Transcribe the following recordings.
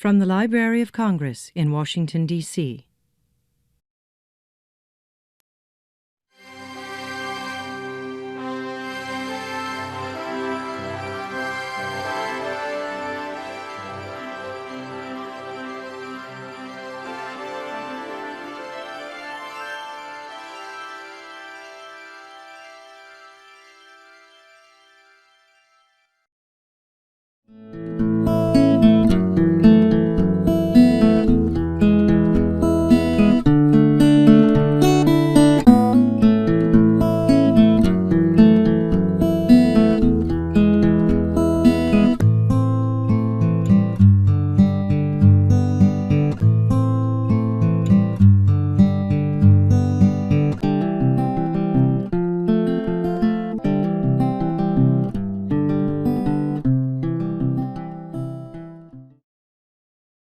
From the Library of Congress in Washington, D.C.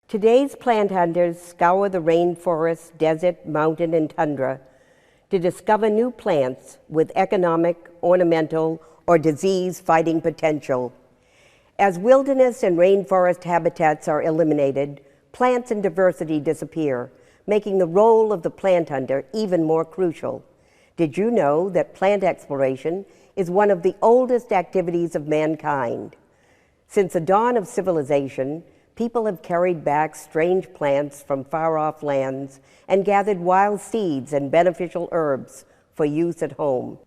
Today's plant hunters scour the rainforest, desert, mountain, and tundra to discover new plants with economic, ornamental, or disease-fighting potential. As wilderness and rainforest habitats are eliminated, plants and diversity disappear, making the role of the plant hunter even more crucial. Did you know that plant exploration is one of the oldest activities of mankind? Since the dawn of civilization, people have carried back strange plants from far-off lands and gathered wild seeds and beneficial herbs for use at home.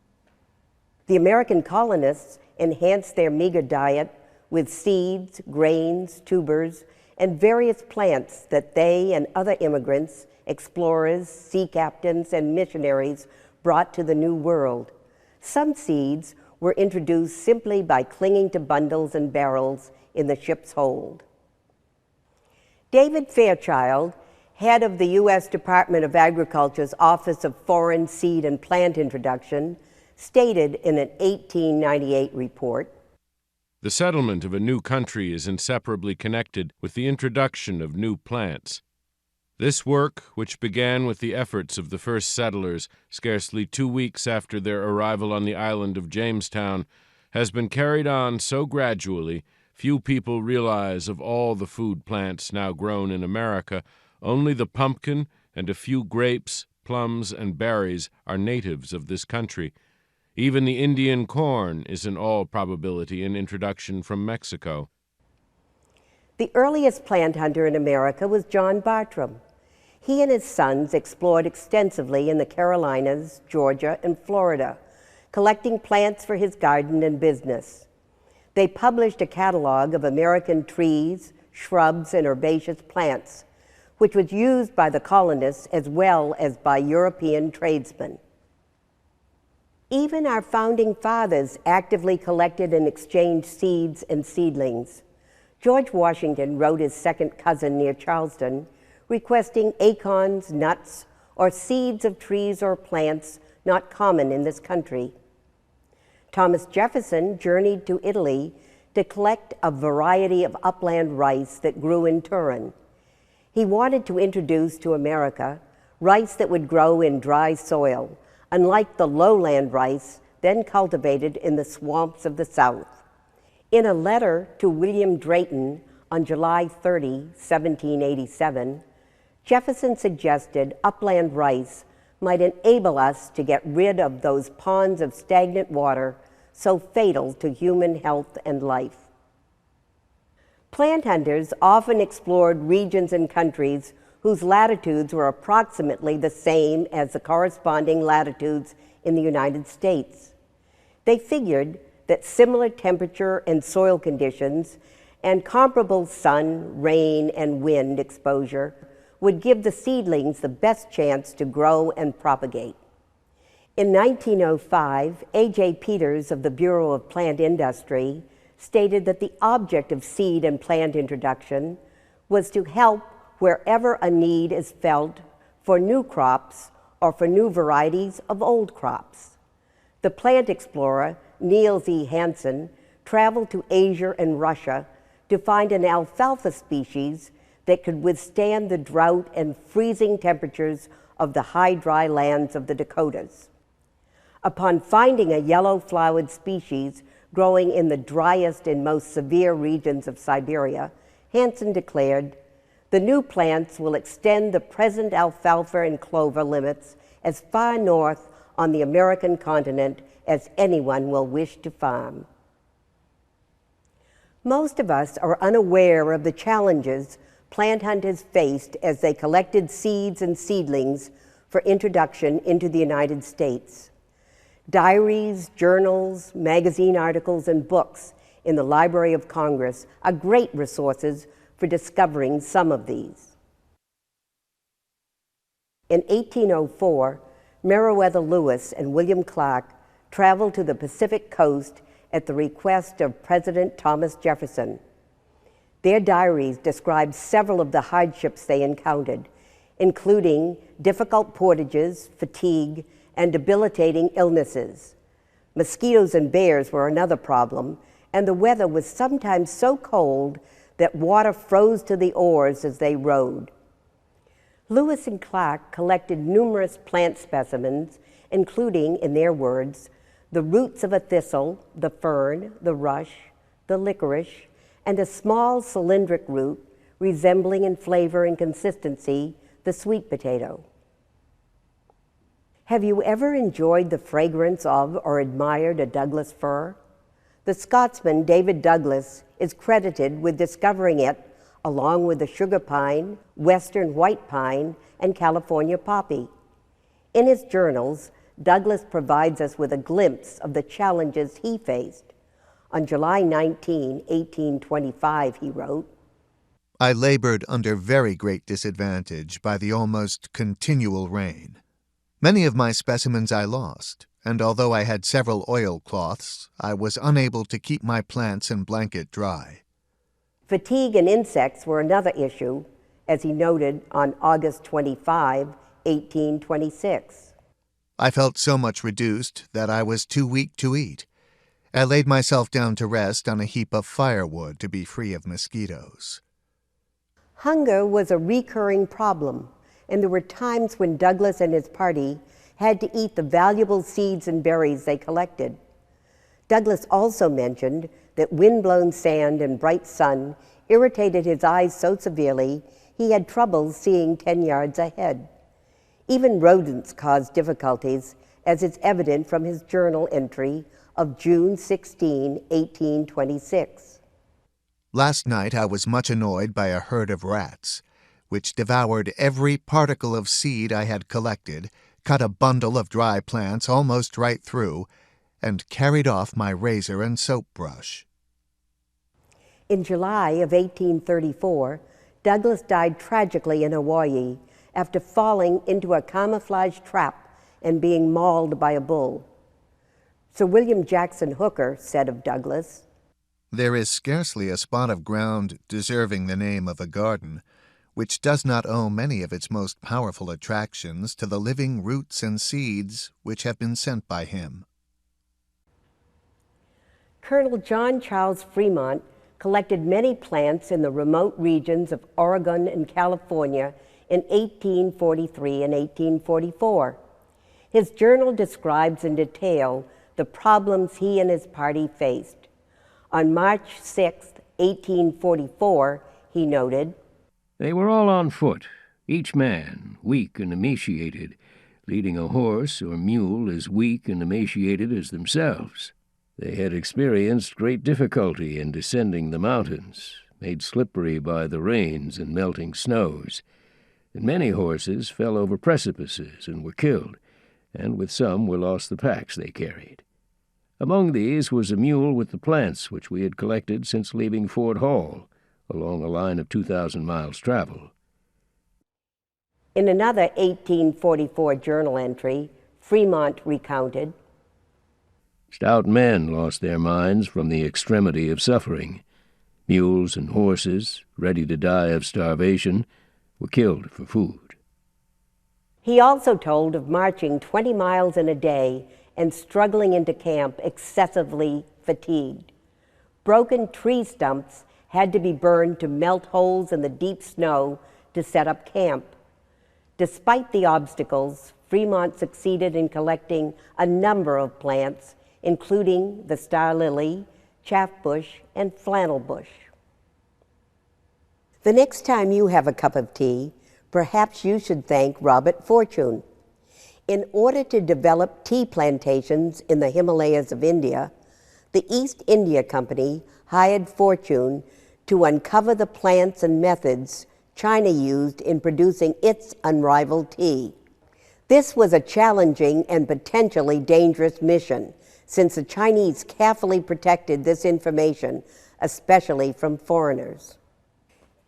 The American colonists enhanced their meager diet with seeds, grains, tubers, and various plants that they and other immigrants, explorers, sea captains, and missionaries brought to the New World. Some seeds were introduced simply by clinging to bundles and barrels in the ship's hold. David Fairchild, head of the U.S. Department of Agriculture's Office of Foreign Seed and Plant Introduction, stated in an 1898 report, "The settlement of a new country is inseparably connected with the introduction of new plants. This work, which began with the efforts of the first settlers scarcely 2 weeks after their arrival on the island of Jamestown, has been carried on so gradually few people realize of all the food plants now grown in America, only the pumpkin and a few grapes, plums, and berries are natives of this country. Even the Indian corn is in all probability an introduction from Mexico." The earliest plant hunter in America was John Bartram. He and his sons explored extensively in the Carolinas, Georgia, and Florida, collecting plants for his garden and business. They published a catalog of American trees, shrubs, and herbaceous plants, which was used by the colonists as well as by European tradesmen. Even our founding fathers actively collected and exchanged seeds and seedlings. George Washington wrote his second cousin near Charleston, requesting acorns, nuts, or seeds of trees or plants not common in this country. Thomas Jefferson journeyed to Italy to collect a variety of upland rice that grew in Turin. He wanted to introduce to America rice that would grow in dry soil, unlike the lowland rice then cultivated in the swamps of the South. In a letter to William Drayton on July 30, 1787, Jefferson suggested upland rice might enable us to get rid of those ponds of stagnant water so fatal to human health and life. Plant hunters often explored regions and countries whose latitudes were approximately the same as the corresponding latitudes in the United States. They figured that similar temperature and soil conditions and comparable sun, rain, and wind exposure would give the seedlings the best chance to grow and propagate. In 1905, A.J. Peters of the Bureau of Plant Industry stated that the object of seed and plant introduction was to help wherever a need is felt for new crops or for new varieties of old crops. The plant explorer, Niels E. Hansen, traveled to Asia and Russia to find an alfalfa species that could withstand the drought and freezing temperatures of the high, dry lands of the Dakotas. Upon finding a yellow-flowered species growing in the driest and most severe regions of Siberia, Hansen declared, The new plants will extend the present alfalfa and clover limits as far north on the American continent as anyone will wish to farm. Most of us are unaware of the challenges plant hunters faced as they collected seeds and seedlings for introduction into the United States. Diaries, journals, magazine articles, and books in the Library of Congress are great resources for discovering some of these. In 1804, Meriwether Lewis and William Clark traveled to the Pacific coast at the request of President Thomas Jefferson. Their diaries describe several of the hardships they encountered, including difficult portages, fatigue, and debilitating illnesses. Mosquitoes and bears were another problem, and the weather was sometimes so cold that water froze to the oars as they rowed. Lewis and Clark collected numerous plant specimens, including, in their words, the roots of a thistle, the fern, the rush, the licorice, and a small cylindric root resembling in flavor and consistency the sweet potato. Have you ever enjoyed the fragrance of or admired a Douglas fir? The Scotsman David Douglas is credited with discovering it along with the sugar pine, western white pine, and California poppy. In his journals, Douglas provides us with a glimpse of the challenges he faced. On July 19, 1825, he wrote, "I labored under very great disadvantage by the almost continual rain. Many of my specimens I lost, and although I had several oilcloths, I was unable to keep my plants and blanket dry." Fatigue and insects were another issue, as he noted on August 25, 1826. "I felt so much reduced that I was too weak to eat. I laid myself down to rest on a heap of firewood to be free of mosquitoes." Hunger was a recurring problem, and there were times when Douglas and his party had to eat the valuable seeds and berries they collected. Douglas also mentioned that wind-blown sand and bright sun irritated his eyes so severely he had trouble seeing 10 yards ahead. Even rodents caused difficulties, as is evident from his journal entry of June 16, 1826. "Last night I was much annoyed by a herd of rats, which devoured every particle of seed I had collected, cut a bundle of dry plants almost right through, and carried off my razor and soap brush." In July of 1834, Douglas died tragically in Hawaii after falling into a camouflage trap and being mauled by a bull. Sir William Jackson Hooker said of Douglas, "There is scarcely a spot of ground deserving the name of a garden, which does not owe many of its most powerful attractions to the living roots and seeds which have been sent by him." Colonel John Charles Fremont collected many plants in the remote regions of Oregon and California in 1843 and 1844. His journal describes in detail the problems he and his party faced. On March 6, 1844, he noted, "They were all on foot, each man weak and emaciated, leading a horse or mule as weak and emaciated as themselves. They had experienced great difficulty in descending the mountains, made slippery by the rains and melting snows, and many horses fell over precipices and were killed, and with some were lost the packs they carried. Among these was a mule with the plants which we had collected since leaving Fort Hall, along a line of 2,000 miles travel." In another 1844 journal entry, Fremont recounted, "Stout men lost their minds from the extremity of suffering. Mules and horses, ready to die of starvation, were killed for food." He also told of marching 20 miles in a day and struggling into camp excessively fatigued. Broken tree stumps had to be burned to melt holes in the deep snow to set up camp. Despite the obstacles, Fremont succeeded in collecting a number of plants, including the star lily, chaff bush, and flannel bush. The next time you have a cup of tea, perhaps you should thank Robert Fortune. In order to develop tea plantations in the Himalayas of India, the East India Company hired Fortune to uncover the plants and methods China used in producing its unrivaled tea. This was a challenging and potentially dangerous mission, since the Chinese carefully protected this information, especially from foreigners.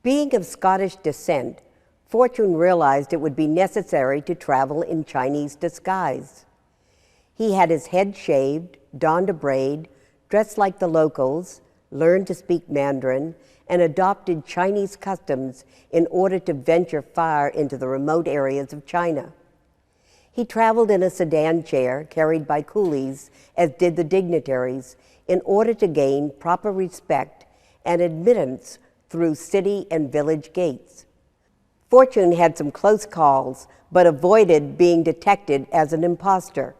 Being of Scottish descent, Fortune realized it would be necessary to travel in Chinese disguise. He had his head shaved, donned a braid, dressed like the locals, learned to speak Mandarin, and adopted Chinese customs in order to venture far into the remote areas of China. He traveled in a sedan chair carried by coolies, as did the dignitaries, in order to gain proper respect and admittance through city and village gates. Fortune had some close calls, but avoided being detected as an impostor.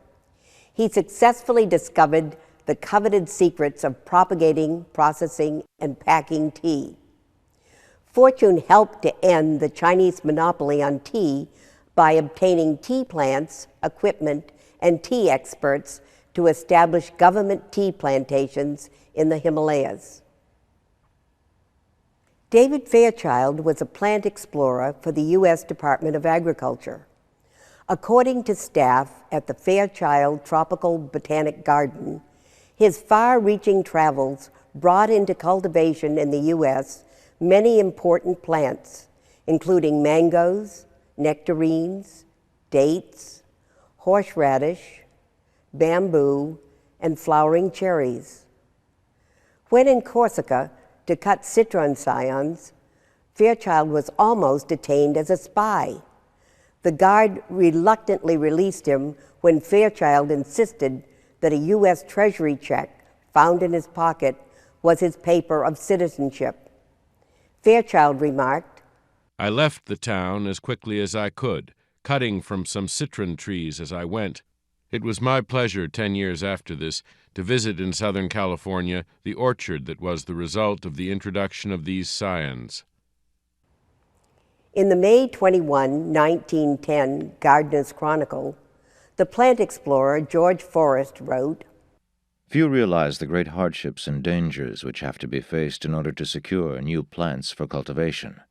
He successfully discovered the coveted secrets of propagating, processing, and packing tea. Fortune helped to end the Chinese monopoly on tea by obtaining tea plants, equipment, and tea experts to establish government tea plantations in the Himalayas. David Fairchild was a plant explorer for the U.S. Department of Agriculture. According to staff at the Fairchild Tropical Botanic Garden, his far-reaching travels brought into cultivation in the U.S. many important plants, including mangoes, nectarines, dates, horseradish, bamboo, and flowering cherries. When in Corsica to cut citron scions, Fairchild was almost detained as a spy. The guard reluctantly released him when Fairchild insisted that a U.S. Treasury check found in his pocket was his paper of citizenship. Fairchild remarked, "I left the town as quickly as I could, cutting from some citron trees as I went. It was my pleasure 10 years after this to visit in Southern California the orchard that was the result of the introduction of these scions." In the May 21, 1910 Gardener's Chronicle, the plant explorer George Forrest wrote, "Few realize the great hardships and dangers which have to be faced in order to secure new plants for cultivation.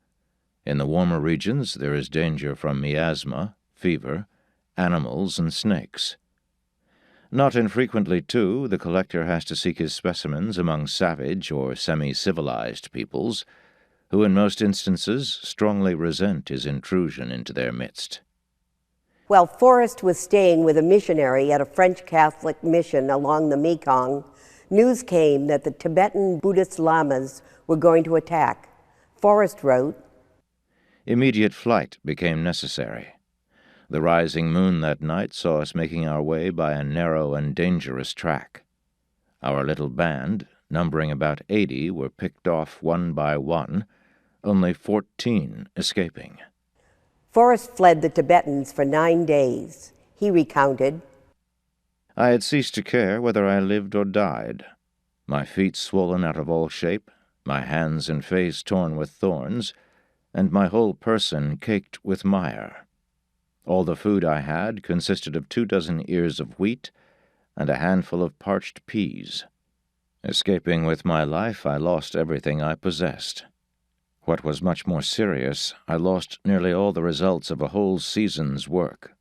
In the warmer regions there is danger from miasma, fever, animals, and snakes. Not infrequently, too, the collector has to seek his specimens among savage or semi-civilized peoples, who in most instances strongly resent his intrusion into their midst." While Forrest was staying with a missionary at a French Catholic mission along the Mekong, news came that the Tibetan Buddhist lamas were going to attack. Forrest wrote, "Immediate flight became necessary. The rising moon that night saw us making our way by a narrow and dangerous track. Our little band, numbering about 80, were picked off one by one, only 14 escaping." Forrest fled the Tibetans for 9 days. He recounted, "I had ceased to care whether I lived or died. My feet swollen out of all shape, my hands and face torn with thorns, and my whole person caked with mire. All the food I had consisted of 24 ears of wheat and a handful of parched peas. Escaping with my life, I lost everything I possessed. What was much more serious, I lost nearly all the results of a whole season's work,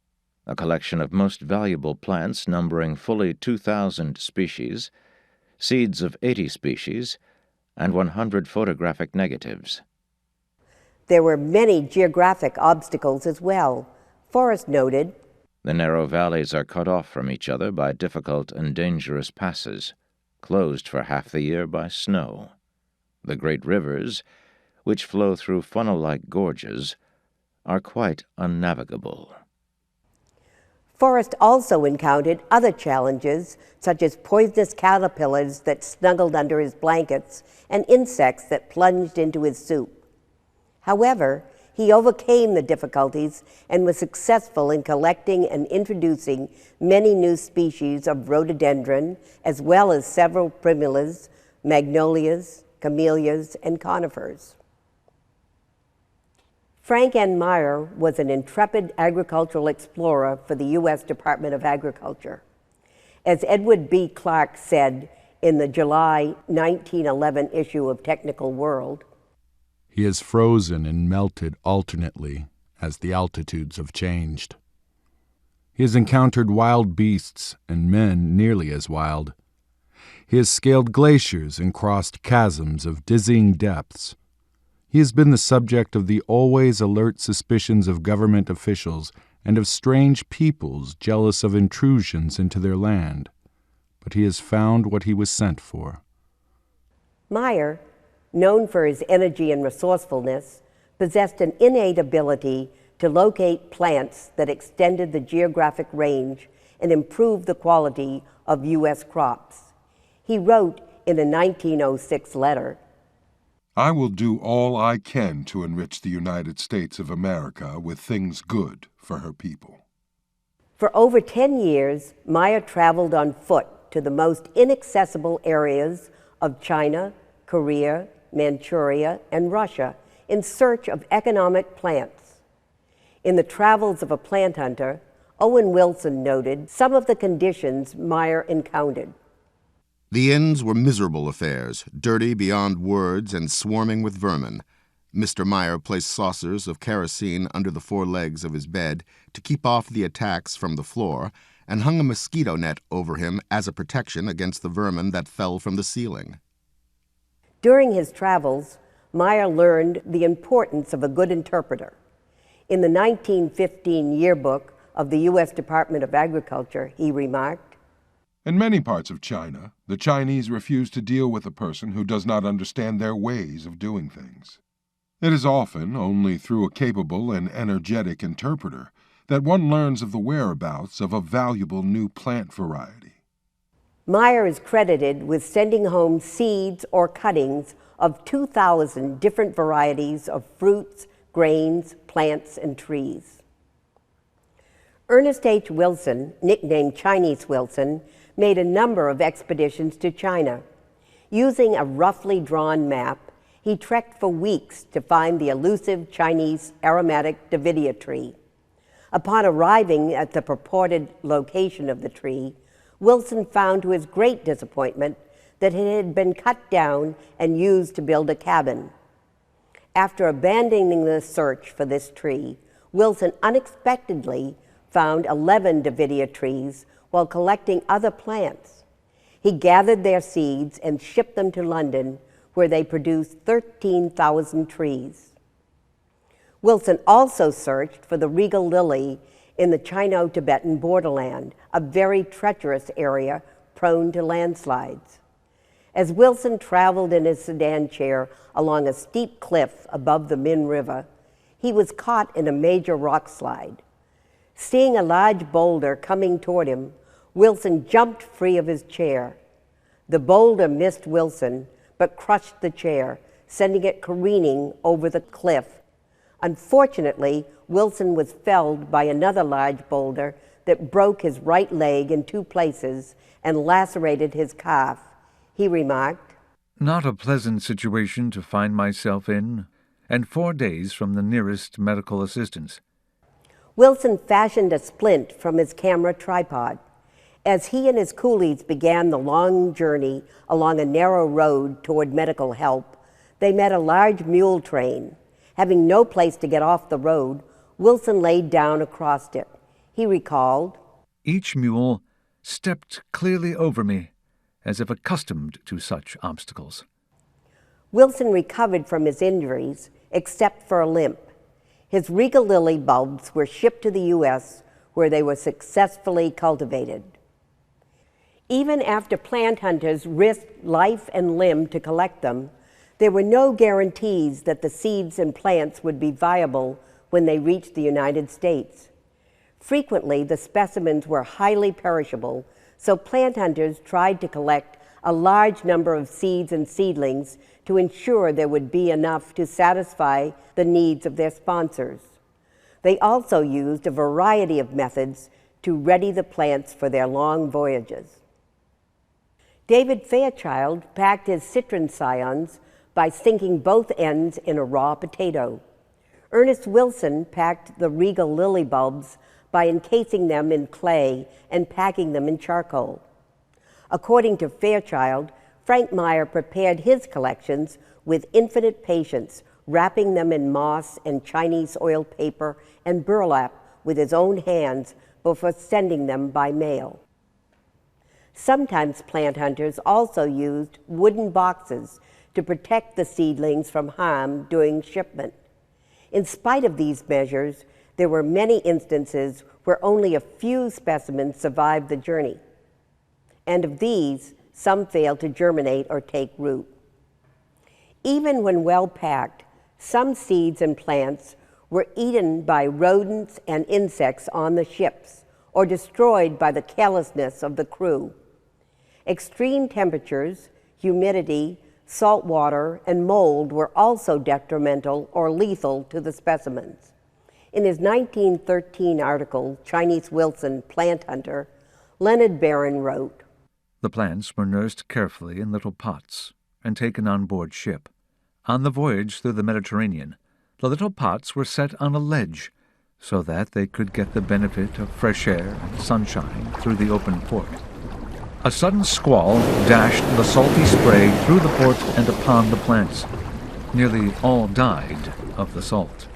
a collection of most valuable plants numbering fully 2,000 species, seeds of 80 species, and 100 photographic negatives." There were many geographic obstacles as well. Forrest noted, "The narrow valleys are cut off from each other by difficult and dangerous passes, closed for half the year by snow. The great rivers, which flow through funnel-like gorges, are quite unnavigable." Forrest also encountered other challenges, such as poisonous caterpillars that snuggled under his blankets and insects that plunged into his soup. However, he overcame the difficulties and was successful in collecting and introducing many new species of rhododendron, as well as several primulas, magnolias, camellias, and conifers. Frank N. Meyer was an intrepid agricultural explorer for the U.S. Department of Agriculture. As Edward B. Clark said in the July 1911 issue of Technical World, "He has frozen and melted alternately as the altitudes have changed. He has encountered wild beasts and men nearly as wild. He has scaled glaciers and crossed chasms of dizzying depths. He has been the subject of the always alert suspicions of government officials and of strange peoples jealous of intrusions into their land. But he has found what he was sent for." Meyer, known for his energy and resourcefulness, possessed an innate ability to locate plants that extended the geographic range and improved the quality of U.S. crops. He wrote in a 1906 letter, "I will do all I can to enrich the United States of America with things good for her people." For over 10 years, Meyer traveled on foot to the most inaccessible areas of China, Korea, Manchuria, and Russia in search of economic plants. In the Travels of a Plant Hunter, Owen Wilson noted some of the conditions Meyer encountered. "The inns were miserable affairs, dirty beyond words and swarming with vermin. Mr. Meyer placed saucers of kerosene under the four legs of his bed to keep off the attacks from the floor, and hung a mosquito net over him as a protection against the vermin that fell from the ceiling." During his travels, Meyer learned the importance of a good interpreter. In the 1915 yearbook of the U.S. Department of Agriculture, he remarked, "In many parts of China, the Chinese refuse to deal with a person who does not understand their ways of doing things. It is often only through a capable and energetic interpreter that one learns of the whereabouts of a valuable new plant variety." Meyer is credited with sending home seeds or cuttings of 2,000 different varieties of fruits, grains, plants, and trees. Ernest H. Wilson, nicknamed Chinese Wilson, made a number of expeditions to China. Using a roughly drawn map, he trekked for weeks to find the elusive Chinese aromatic Davidia tree. Upon arriving at the purported location of the tree, Wilson found to his great disappointment that it had been cut down and used to build a cabin. After abandoning the search for this tree, Wilson unexpectedly found 11 Davidia trees while collecting other plants. He gathered their seeds and shipped them to London, where they produced 13,000 trees. Wilson also searched for the regal lily in the Chino-Tibetan borderland, a very treacherous area prone to landslides. As Wilson traveled in his sedan chair along a steep cliff above the Min River, he was caught in a major rock slide. Seeing a large boulder coming toward him, Wilson jumped free of his chair. The boulder missed Wilson, but crushed the chair, sending it careening over the cliff. Unfortunately, Wilson was felled by another large boulder that broke his right leg in 2 places and lacerated his calf. He remarked, "Not a pleasant situation to find myself in, and 4 days from the nearest medical assistance." Wilson fashioned a splint from his camera tripod. As he and his coolies began the long journey along a narrow road toward medical help, they met a large mule train. Having no place to get off the road, Wilson laid down across it. He recalled, "Each mule stepped clearly over me, as if accustomed to such obstacles." Wilson recovered from his injuries, except for a limp. His regal lily bulbs were shipped to the U.S., where they were successfully cultivated. Even after plant hunters risked life and limb to collect them, there were no guarantees that the seeds and plants would be viable when they reached the United States. Frequently, the specimens were highly perishable, so plant hunters tried to collect a large number of seeds and seedlings to ensure there would be enough to satisfy the needs of their sponsors. They also used a variety of methods to ready the plants for their long voyages. David Fairchild packed his citron scions by sinking both ends in a raw potato. Ernest Wilson packed the regal lily bulbs by encasing them in clay and packing them in charcoal. According to Fairchild, Frank Meyer prepared his collections with infinite patience, wrapping them in moss and Chinese oil paper and burlap with his own hands before sending them by mail. Sometimes plant hunters also used wooden boxes to protect the seedlings from harm during shipment. In spite of these measures, there were many instances where only a few specimens survived the journey. And of these, some failed to germinate or take root. Even when well packed, some seeds and plants were eaten by rodents and insects on the ships or destroyed by the carelessness of the crew. Extreme temperatures, humidity, salt water, and mold were also detrimental or lethal to the specimens. In his 1913 article, Chinese Wilson, Plant Hunter, Leonard Barron wrote, "The plants were nursed carefully in little pots and taken on board ship. On the voyage through the Mediterranean, the little pots were set on a ledge so that they could get the benefit of fresh air and sunshine through the open port. A sudden squall dashed the salty spray through the port and upon the plants. Nearly all died of the salt."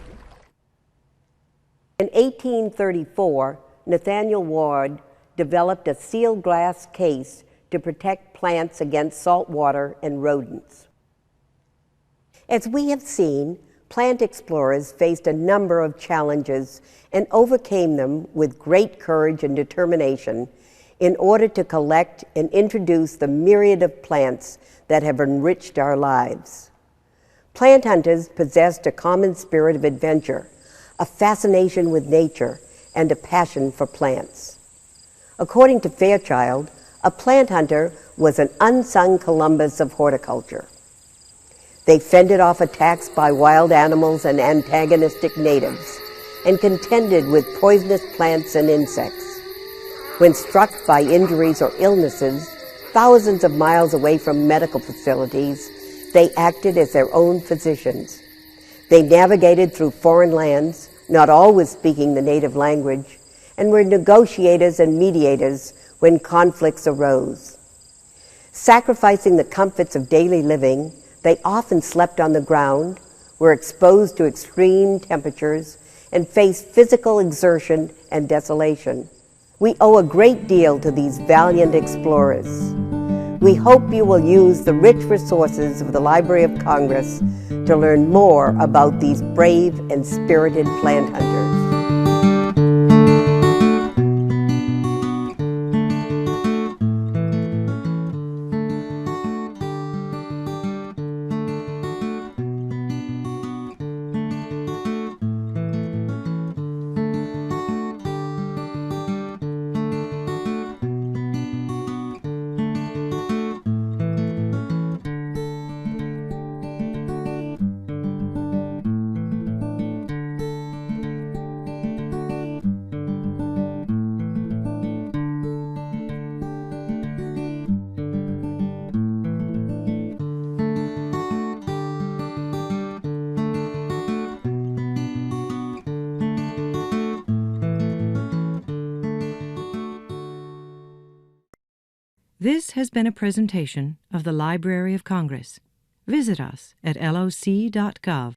In 1834, Nathaniel Ward developed a sealed glass case to protect plants against salt water and rodents. As we have seen, plant explorers faced a number of challenges and overcame them with great courage and determination in order to collect and introduce the myriad of plants that have enriched our lives. Plant hunters possessed a common spirit of adventure, a fascination with nature, and a passion for plants. According to Fairchild, a plant hunter was an unsung Columbus of horticulture. They fended off attacks by wild animals and antagonistic natives, and contended with poisonous plants and insects. When struck by injuries or illnesses, thousands of miles away from medical facilities, they acted as their own physicians. They navigated through foreign lands, not always speaking the native language, and were negotiators and mediators when conflicts arose. Sacrificing the comforts of daily living, they often slept on the ground, were exposed to extreme temperatures, and faced physical exertion and desolation. We owe a great deal to these valiant explorers. We hope you will use the rich resources of the Library of Congress to learn more about these brave and spirited plant hunters. This has been a presentation of the Library of Congress. Visit us at loc.gov.